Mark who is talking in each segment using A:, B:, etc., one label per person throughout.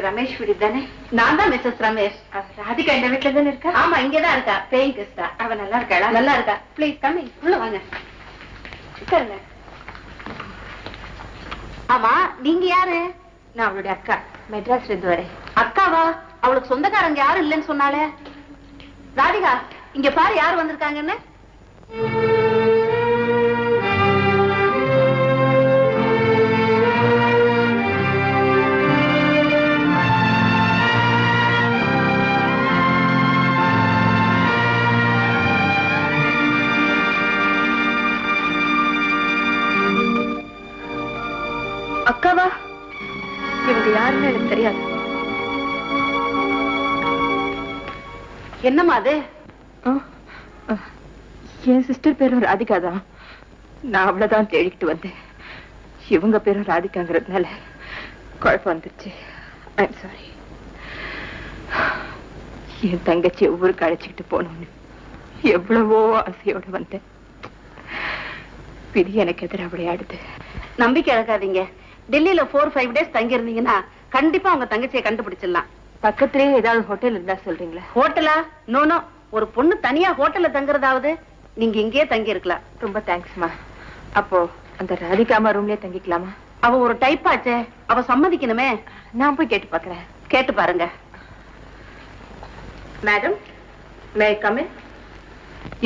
A: ரமேஸ்வரி தானே? நான் தான் மிஸ்ஸஸ் ரமேஷ். ராதிகா இந்த வீட்டுல தானே இருக்கா? ஆமா, இங்கதான் இருக்கா. பேயிங் கெஸ்டா. அவ நல்லா இருக்கா? நல்லா இருக்கா. Please come in. உள்ள வாங்க. உட்காருங்க. ஆமா, நீங்க யாரு? நான் அவளுடைய அக்கா. மெட்ராஸ்ல இருந்து வரேன். அக்காவா? அவளுக்கு சொந்தக்காரங்க யாரும் இல்லைன்னு சொன்னாலே. ராதிகா, இங்க பாரு யார் வந்திருக்காங்கன்னு. அக்காவா? இவங்க யாருன்னு எனக்கு தெரியாது. என்னம்மா அது? என் சிஸ்டர் பேரும் ராதிகா தான். நான் அவ்வளவுதான் தேடிக்கிட்டு வந்தேன். இவங்க பேரும் ராதிகாங்கிறதுனால குழப்பம் வந்துருச்சு. I'm sorry. என் தங்கச்சி ஊருக்கு அழைச்சிக்கிட்டு போனோன்னு எவ்வளவோ ஆசையோட வந்தேன். விதி எனக்கு எதிராக விளையாடுது. நம்பிக்கை இழக்காதீங்க. டெல்லியில 4-5 days தங்கி இருந்தீங்கன்னா கண்டிப்பா உங்க தங்கச்சியை கண்டுபிடிச்சிடலாம். பக்கத்திலேயே ஏதாவது ஹோட்டல் இருந்தா சொல்றீங்களா? ஹோட்டலா? நோ. ஒரு பொண்ணு தனியா ஹோட்டல்ல தங்குறதாவது நீங்க இங்கேயே தங்கி இருக்கலாம். ரொம்ப தேங்க்ஸ்மா. அப்போ அந்த ராதிகாமா ரூம்லயே தங்கிக்கலாமா? அவ ஒரு டைப் ஆச்சே, அவ சம்மதிக்கணுமே. நான் போய் கேட்டு பாக்குறேன். கேட்டு பாருங்க. Madam, may I come in?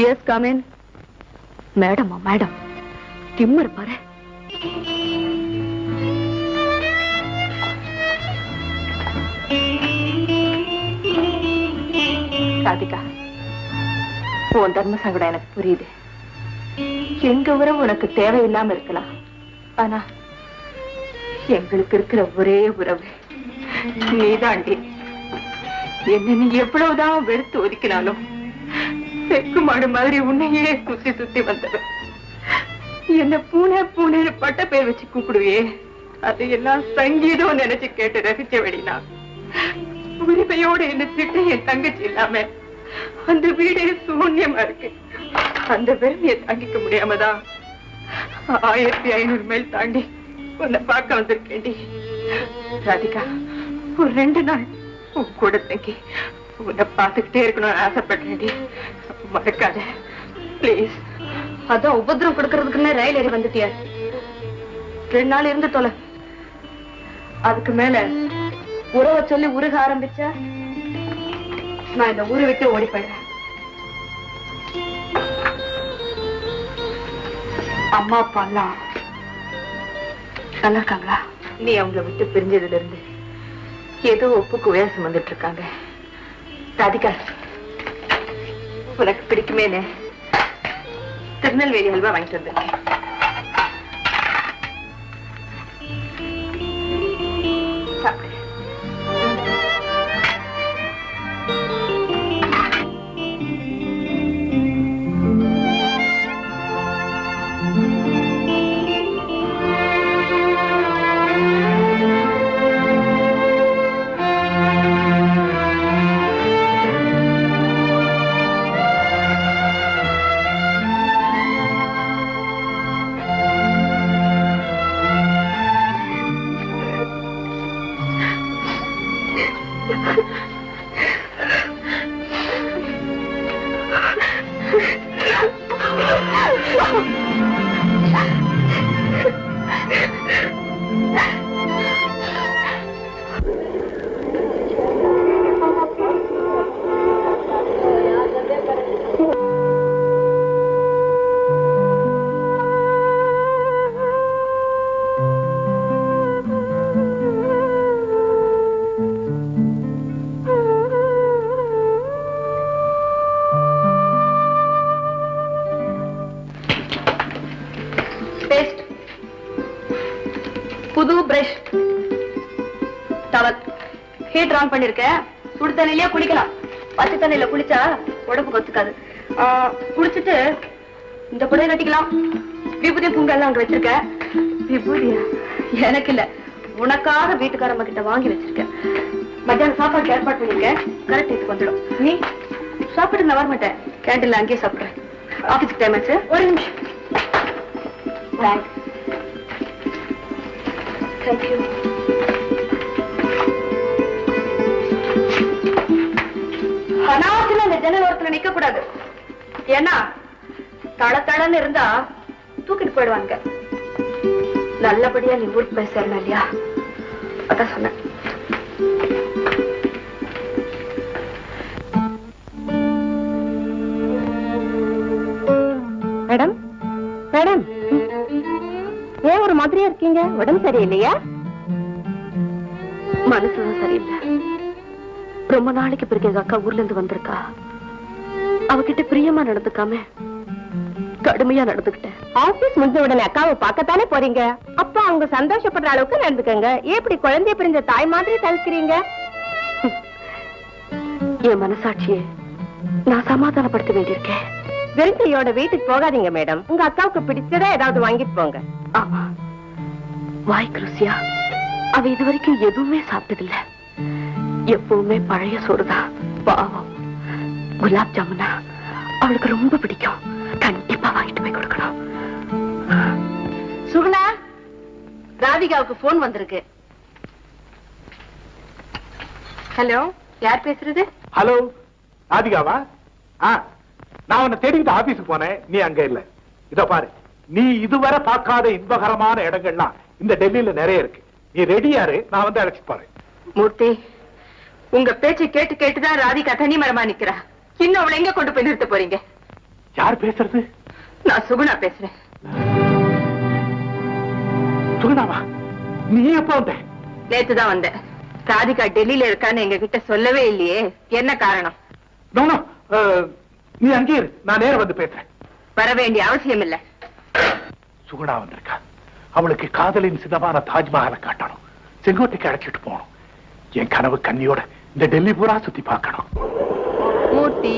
A: Yes, come in. மேடமா? மேடம் திம்மர் பாரு. ராதிகா, உன் தர்ம சங்கடம் எனக்கு புரியுது. எங்க உறவு உனக்கு தேவையில்லாம இருக்கலாம். ஆனா எங்களுக்கு இருக்கிற ஒரே உறவு நீதாண்டி. என்ன நீ எவ்வளவுதான் வெறுத்து ஒதுக்கினாலும் செக்கு மாடு மாதிரி உன்னையே சுத்தி சுத்தி வந்தவன். என்ன பூனை பூனைன்னு பட்ட பேர் வச்சு கூப்பிடுவே, அது எல்லாம் சங்கீதம் நினைச்சு கேட்டு ரசிச்ச வெடினா உரிமையோடு என்ன திட்ட என் தங்கச்சி இல்லாம அந்த வீடே சூன்யமா இருக்கு. அந்த வெறுமையை தாங்கிக்க முடியாமதான் 1500 மைல் தாண்டி உன்னை பார்க்க வந்திருக்கேன்டி. ராதிகா, ஒரு 2 நாள் உன் கூட தங்கி உன்னை பார்த்துக்கிட்டே இருக்கணும்னு ஆசைப்படுறேன்டி. மறக்காத பிளீஸ். அதான் உபதிரம் கொடுக்கறதுக்குன்னு ரயில் ஏறி வந்துட்டியா? 2 நாள் இருந்து தொலை. அதுக்கு மேல உறவை சொல்லி உருக ஆரம்பிச்சா நான் இந்த ஊரை விட்டு ஓடி போயிடுறேன். அம்மா அப்பா எல்லாம் நல்லா இருக்காங்களா? நீ அவங்களை விட்டு பிரிஞ்சதுல இருந்து ஏதோ ஒப்புக்கு உயர் சுமந்துட்டு இருக்காங்க. ராதிகா, உனக்கு பிடிக்குமேனு திருநெல்வேலி அல்வா வாங்கிட்டு வந்திருக்கேன். சாப்பிடு. புது பிரஷ், டவல், ஹீட்டர் ஆன் பண்ணிருக்க. சுடு தண்ணிலேயே குளிக்கலாம். பச்சை தண்ணியில குளிச்சா உடம்பு கொத்துக்காது. குளிச்சுட்டு இந்த புடைய கட்டிக்கலாம். விபூதி பூங்க எல்லாம் அங்க வச்சிருக்க. விபூதியா? எனக்கு இல்ல, உனக்காக வீட்டுக்காரம்மா கிட்ட வாங்கி வச்சிருக்கேன். மத்தியானம் சாப்பாடு ஏற்பாடு பண்ணிருக்கேன். கரெக்ட் இதுக்கு வந்துடும். நீ சாப்பிட்டு நான் வரமாட்டேன். கேண்டீன்ல அங்கேயே சாப்பிடுறேன். ஆபீஸ்க்கு டைம் ஆச்சு. ஒரு நிமிஷம். Thank you. ஜன்னல் ஓரத்துல நிக்க கூடாது. ஏன்னா தளன்னு இருந்தா தூக்கிட்டு போயிடுவாங்க. நல்லபடியா நீ ஊருக்கு போய் சேரணும் இல்லையா? அதான் சொன்னேன். மேடம் மேடம், ஏன் ஒரு மாதிரியா இருக்கீங்க? உடம்பு சரியில்லையா? மனசுதான் சரியில்லை. ரொம்ப நாளைக்கு பிறகு எங்க அக்கா ஊர்ல இருந்து வந்திருக்கா. அவகிட்ட பிரியமா நடந்துக்காம கடுமையா நடந்துக்கிட்டேன். ஆபீஸ் முடிஞ்ச உடனே அக்காவை பார்க்கத்தானே போறீங்க. அப்ப அவங்க சந்தோஷப்படுற அளவுக்கு நடந்துக்கங்க. எப்படி குழந்தைய பிரிஞ்ச தாய் மாதிரி தவிக்கிறீங்க? என் மனசாட்சியை நான் சமாதானப்படுத்த வேண்டியிருக்கேன். வெறுங்கையோட வீட்டுக்கு போகாதீங்க மேடம். உங்க அக்காவுக்கு பிடிச்சதா ஏதாவது வாங்கிட்டு போங்க. ஆமா, வாய்க்கு ருசியா அவ இதுவரைக்கும் எதுவுமே சாப்பிட்டதில்லை. எப்பவுமே பழைய சோறுதான். பாவம், குலாப் ஜாமுனா அவளுக்கு ரொம்ப பிடிக்கும். கண்டிப்பா வாங்கிட்டு போய் கொடுக்கணும். சுகுணா, ராதிகாவுக்கு போன் வந்திருக்கு. ஹலோ, யார் பேசுறது?
B: ஹலோ, ராதிகாவா? நான் உன்னை தேடிக்கிட்டு ஆபீஸுக்கு போனேன், நீ அங்க இல்ல. இத பாரு, நீ இதுவரை பார்க்காத இன்பகரமான இடங்கள்லாம் இந்த டெல்லியில நிறைய இருக்கு. நீ ரெடியாரு, நான் வந்து அழைச்சிட்டு போறேன்.
A: மூர்த்தி, உங்க பேச்சு கேட்டு கேட்டுதான் ராதிகா தனி மரமா நிக்கிறா. இன்னும் அவளை எங்க கொண்டு போய் நிறுத்த போறீங்க?
B: யார் பேசுறது?
A: நான் சுகுணா பேசுறேன்.
B: சுகுணாவா? நீ எப்ப வந்த?
A: நேத்துதான் வந்தேன். ராதிகா டெல்லியில இருக்கான்னு எங்க கிட்ட சொல்லவே இல்லையே, என்ன காரணம்?
B: நீ அங்கே இரு, நான் நேரம் வந்து பேசுறேன்.
A: வர வேண்டிய அவசியம் இல்ல.
B: சுகுணா வந்திருக்கா. அவளுக்கு காதலின் சிதமான தாஜ்மஹாலை காட்டணும். செங்கோட்டைக்கு அழைச்சிட்டு போகணும். என் கனவு கன்னியோட இந்த டெல்லி பூரா சுத்தி பார்க்கணும்.
A: மூர்த்தி,